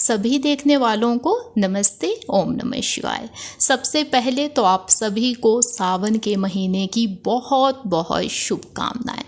सभी देखने वालों को नमस्ते, ओम नमः शिवाय। सबसे पहले तो आप सभी को सावन के महीने की बहुत बहुत शुभकामनाएं।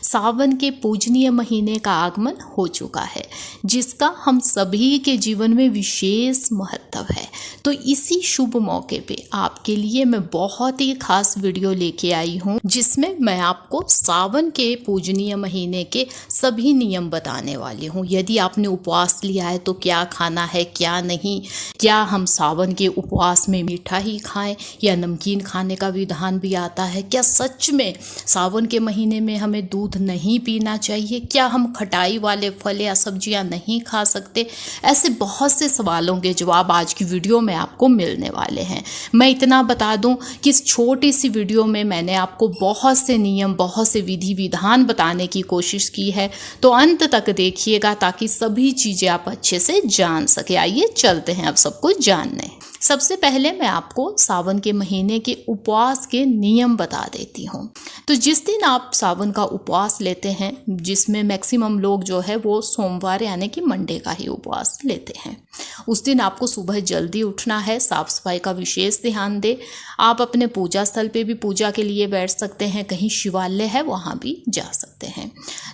सावन के पूजनीय महीने का आगमन हो चुका है, जिसका हम सभी के जीवन में विशेष महत्व है। तो इसी शुभ मौके पे आपके लिए मैं बहुत ही खास वीडियो लेके आई हूँ, जिसमें मैं आपको सावन के पूजनीय महीने के सभी नियम बताने वाली हूँ। यदि आपने उपवास लिया है तो क्या खाना है, क्या नहीं, क्या हम सावन के उपवास में मीठा ही खाएं या नमकीन खाने का विधान भी आता है, क्या सच में सावन के महीने में हमें दूध नहीं पीना चाहिए, क्या हम खटाई वाले फल या सब्जियां नहीं खा सकते। ऐसे बहुत से सवालों के जवाब आज की वीडियो में आपको मिलने वाले हैं। मैं इतना बता दूं कि इस छोटी सी वीडियो में मैंने आपको बहुत से नियम, बहुत से विधि विधान बताने की कोशिश की है, तो अंत तक देखिएगा ताकि सभी चीजें आप अच्छे से जान सके। आइए चलते हैं अब सब कुछ जानने। सबसे पहले मैं आपको सावन के महीने के उपवास के नियम बता देती हूँ। तो जिस दिन आप सावन का उपवास लेते हैं, जिसमें मैक्सिमम लोग जो है वो सोमवार यानी कि मंडे का ही उपवास लेते हैं, उस दिन आपको सुबह जल्दी उठना है। साफ सफाई का विशेष ध्यान दें। आप अपने पूजा स्थल पे भी पूजा के लिए बैठ सकते हैं, कहीं शिवालय है वहाँ भी जा सकते हैं।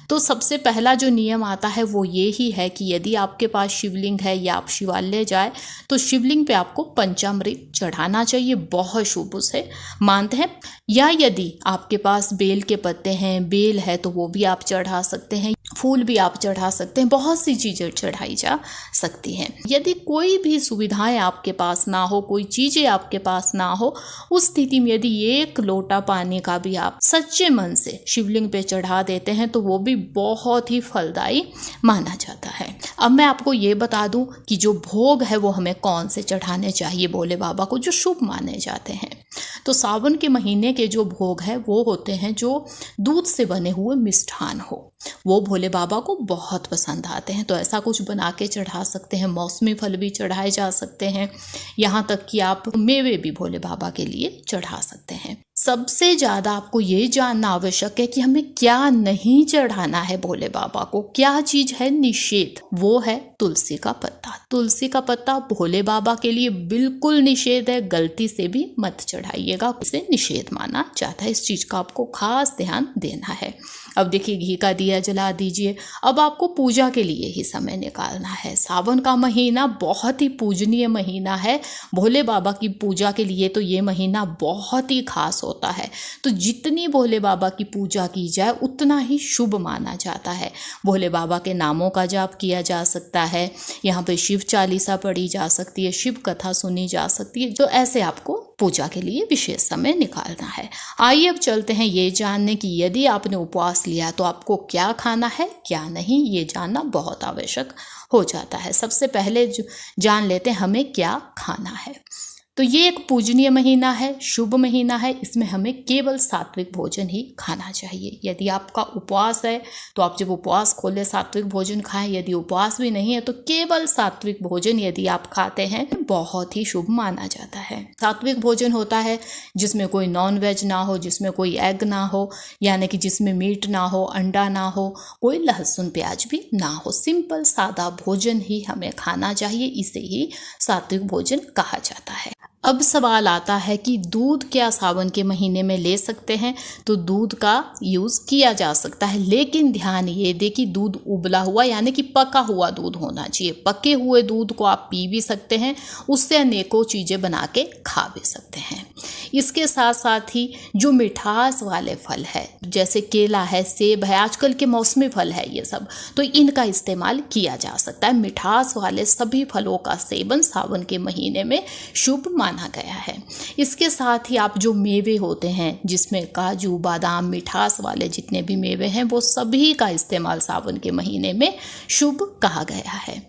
तो सबसे पहला जो नियम आता है वो ये ही है कि यदि आपके पास शिवलिंग है या आप शिवालय जाए तो शिवलिंग पे आपको पंचामृत चढ़ाना चाहिए, बहुत शुभ उसे मानते हैं। या यदि आपके पास बेल के पत्ते हैं, बेल है तो वो भी आप चढ़ा सकते हैं, फूल भी आप चढ़ा सकते हैं, बहुत सी चीज़ें चढ़ाई जा सकती हैं। यदि कोई भी सुविधाएं आपके पास ना हो, कोई चीज़ें आपके पास ना हो, उस स्थिति में यदि एक लोटा पानी का भी आप सच्चे मन से शिवलिंग पे चढ़ा देते हैं तो वो भी बहुत ही फलदायी माना जाता है। अब मैं आपको ये बता दूं कि जो भोग है वो हमें कौन से चढ़ाने चाहिए भोले बाबा को, जो शुभ माने जाते हैं। तो सावन के महीने के जो भोग है वो होते हैं जो दूध से बने हुए मिष्ठान हो, वो भोले बाबा को बहुत पसंद आते हैं। तो ऐसा कुछ बना के चढ़ा सकते हैं, मौसमी फल भी चढ़ाए जा सकते हैं, यहाँ तक कि आप मेवे भी भोले बाबा के लिए चढ़ा सकते हैं। सबसे ज़्यादा आपको ये जानना आवश्यक है कि हमें क्या नहीं चढ़ाना है भोले बाबा को। क्या चीज़ है निषेध, वो है तुलसी का पत्ता। तुलसी का पत्ता भोले बाबा के लिए बिल्कुल निषेध है, गलती से भी मत चढ़ाइएगा, इसे निषेध माना जाता है। इस चीज़ का आपको खास ध्यान देना है। अब देखिए, घी का दिया जला दीजिए। अब आपको पूजा के लिए ही समय निकालना है। सावन का महीना बहुत ही पूजनीय महीना है भोले बाबा की पूजा के लिए, तो ये महीना बहुत ही खास होता है। तो जितनी भोले बाबा की पूजा की जाए उतना ही शुभ माना जाता है। भोले बाबा के नामों का जाप किया जा सकता है, यहाँ पे शिव चालीसा पढ़ी जा सकती है, शिव कथा सुनी जा सकती है। जो ऐसे आपको पूजा के लिए विशेष समय निकालना है। आइए अब चलते हैं ये जानने कि यदि आपने उपवास लिया तो आपको क्या खाना है, क्या नहीं, ये जानना बहुत आवश्यक हो जाता है। सबसे पहले जान लेते हैं हमें क्या खाना है। तो ये एक पूजनीय महीना है, शुभ महीना है, इसमें हमें केवल सात्विक भोजन ही खाना चाहिए। यदि आपका उपवास है तो आप जब उपवास खोले सात्विक भोजन खाएं, यदि उपवास भी नहीं है तो केवल सात्विक भोजन यदि आप खाते हैं बहुत ही शुभ माना जाता है। सात्विक भोजन होता है जिसमें कोई नॉन वेज ना हो, जिसमें कोई एग ना हो, यानी कि जिसमें मीट ना हो, अंडा ना हो, कोई लहसुन प्याज भी ना हो, सिंपल सादा भोजन ही हमें खाना चाहिए। इसे ही सात्विक भोजन कहा जाता है। अब सवाल आता है कि दूध क्या सावन के महीने में ले सकते हैं? तो दूध का यूज़ किया जा सकता है, लेकिन ध्यान ये दे कि दूध उबला हुआ यानी कि पका हुआ दूध होना चाहिए। पके हुए दूध को आप पी भी सकते हैं, उससे अनेकों चीज़ें बना के खा भी सकते हैं। इसके साथ साथ ही जो मिठास वाले फल है, जैसे केला है, सेब है, आजकल के मौसमी फल है ये सब, तो इनका इस्तेमाल किया जा सकता है। मिठास वाले सभी फलों का सेवन सावन के महीने में शुभ माना गया है। इसके साथ ही आप जो मेवे होते हैं, जिसमें काजू, बादाम, मिठास वाले जितने भी मेवे हैं, वो सभी का इस्तेमाल सावन के महीने में शुभ कहा गया है।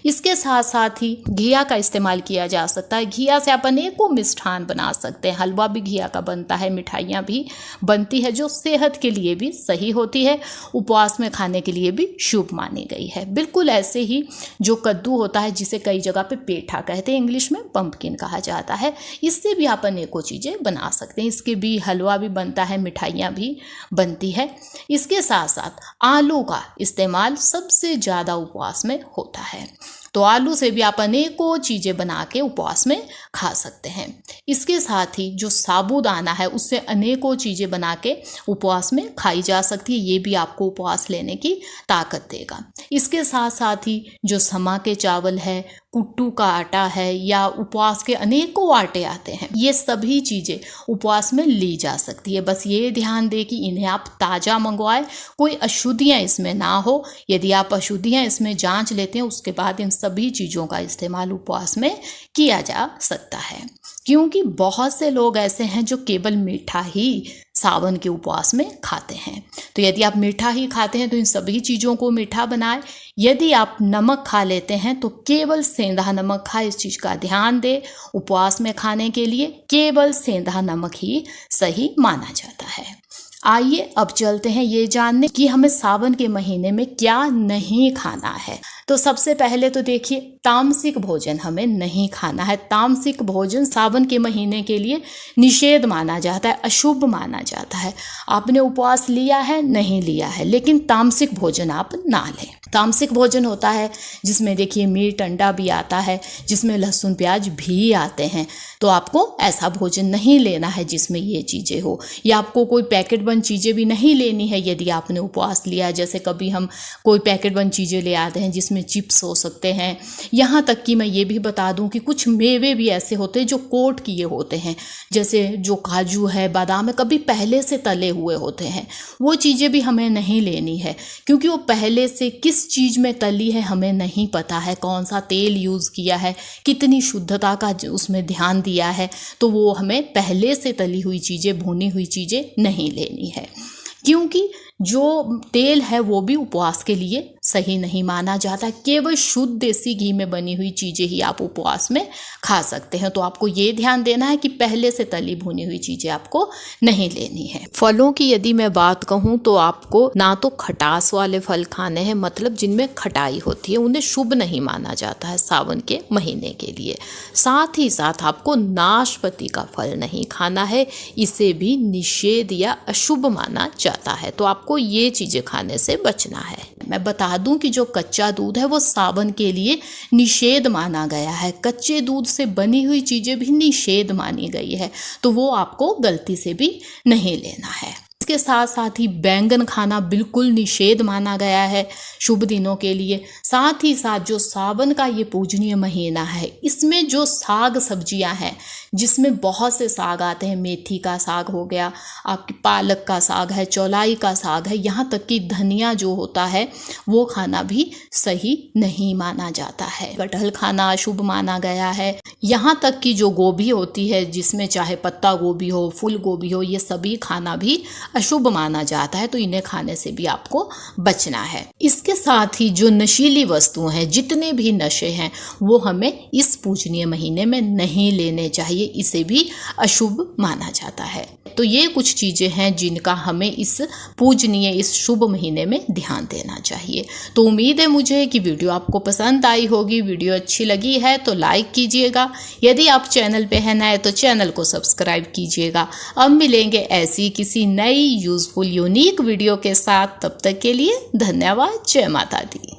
इसके साथ साथ ही घिया का इस्तेमाल किया जा सकता है। घिया से आप अनेकों मिष्ठान बना सकते हैं, हलवा भी घिया का बनता है, मिठाइयाँ भी बनती है, जो सेहत के लिए भी सही होती है, उपवास में खाने के लिए भी शुभ मानी गई है। बिल्कुल ऐसे ही जो कद्दू होता है, जिसे कई जगह पे पेठा कहते हैं, इंग्लिश में पंपकिन कहा जाता है, इससे भी आप अनेकों चीज़ें बना सकते हैं। इसके भी हलवा भी बनता है, मिठाइयाँ भी बनती है। इसके साथ साथ आलू का इस्तेमाल सबसे ज़्यादा उपवास में होता है। तो आलू से भी आप अनेकों चीज़ें बना के उपवास में खा सकते हैं। इसके साथ ही जो साबूदाना है उससे अनेकों चीज़ें बना के उपवास में खाई जा सकती है, ये भी आपको उपवास लेने की ताकत देगा। इसके साथ साथ ही जो समा के चावल है, कुट्टू का आटा है, या उपवास के अनेकों आटे आते हैं, ये सभी चीज़ें उपवास में ली जा सकती है। बस ये ध्यान दें कि इन्हें आप ताज़ा मंगवाएं, कोई अशुद्धियाँ इसमें ना हो। यदि आप अशुद्धियाँ इसमें जांच लेते हैं उसके बाद इन सभी चीज़ों का इस्तेमाल उपवास में किया जा सकता है। क्योंकि बहुत से लोग ऐसे हैं जो केवल मीठा ही सावन के उपवास में खाते हैं। तो यदि आप मीठा ही खाते हैं तो इन सभी चीज़ों को मीठा बनाएं। यदि आप नमक खा लेते हैं तो केवल सेंधा नमक खाएं, इस चीज़ का ध्यान दें। उपवास में खाने के लिए केवल सेंधा नमक ही सही माना जाता है। आइए अब चलते हैं ये जानने कि हमें सावन के महीने में क्या नहीं खाना है। तो सबसे पहले तो देखिए, तामसिक भोजन हमें नहीं खाना है। तामसिक भोजन सावन के महीने के लिए निषेध माना जाता है, अशुभ माना जाता है। आपने उपवास लिया है, नहीं लिया है, लेकिन तामसिक भोजन आप ना लें। तामसिक भोजन होता है जिसमें देखिए मीट अंडा भी आता है, जिसमें लहसुन प्याज भी आते हैं। तो आपको ऐसा भोजन नहीं लेना है जिसमें ये चीज़ें हो, या आपको कोई पैकेट बंद चीज़ें भी नहीं लेनी है यदि आपने उपवास लिया। जैसे कभी हम कोई पैकेट बंद चीज़ें ले आते हैं जिसमें चिप्स हो सकते हैं। यहाँ तक कि मैं ये भी बता दूं कि कुछ मेवे भी ऐसे होते हैं जो कोट किए होते हैं, जैसे जो काजू है, बादाम है, कभी पहले से तले हुए होते हैं। वो चीज़ें भी हमें नहीं लेनी है, क्योंकि वो पहले से किस चीज़ में तली है हमें नहीं पता है, कौन सा तेल यूज़ किया है, कितनी शुद्धता का उसमें ध्यान दिया है। तो वो हमें पहले से तली हुई चीज़ें, भुनी हुई चीज़ें नहीं लेनी है, क्योंकि जो तेल है वो भी उपवास के लिए सही नहीं माना जाता। केवल शुद्ध देसी घी में बनी हुई चीज़ें ही आप उपवास में खा सकते हैं। तो आपको ये ध्यान देना है कि पहले से तली भुनी हुई चीज़ें आपको नहीं लेनी है। फलों की यदि मैं बात कहूँ तो आपको ना तो खटास वाले फल खाने हैं, मतलब जिनमें खटाई होती है, उन्हें शुभ नहीं माना जाता है सावन के महीने के लिए। साथ ही साथ आपको नाशपाती का फल नहीं खाना है, इसे भी निषेध या अशुभ माना जाता है। तो आपको ये चीज़ें खाने से बचना है। मैं बता दूं कि जो कच्चा दूध है वो सावन के लिए निषेध माना गया है। कच्चे दूध से बनी हुई चीज़ें भी निषेध मानी गई है, तो वो आपको गलती से भी नहीं लेना है। इसके साथ साथ ही बैंगन खाना बिल्कुल निषेध माना गया है शुभ दिनों के लिए। साथ ही साथ जो सावन का ये पूजनीय महीना है, इसमें जो साग सब्जियां हैं, जिसमें बहुत से साग आते हैं, मेथी का साग हो गया, आपकी पालक का साग है, चौलाई का साग है, यहाँ तक कि धनिया जो होता है वो खाना भी सही नहीं माना जाता है। कटहल खाना अशुभ माना गया है। यहाँ तक कि जो गोभी होती है, जिसमें चाहे पत्ता गोभी हो, फूल गोभी हो, ये सभी खाना भी अशुभ माना जाता है। तो इन्हें खाने से भी आपको बचना है। इसके साथ ही जो नशीली वस्तुएं हैं, जितने भी नशे हैं, वो हमें इस पूजनीय महीने में नहीं लेने चाहिए, इसे भी अशुभ माना जाता है। तो ये कुछ चीज़ें हैं जिनका हमें इस पूजनीय, इस शुभ महीने में ध्यान देना चाहिए। तो उम्मीद है मुझे कि वीडियो आपको पसंद आई होगी। वीडियो अच्छी लगी है तो लाइक कीजिएगा। यदि आप चैनल पे हैं नए तो चैनल को सब्सक्राइब कीजिएगा। अब मिलेंगे ऐसी किसी नई यूजफुल यूनिक वीडियो के साथ। तब तक के लिए धन्यवाद। जय माता दी।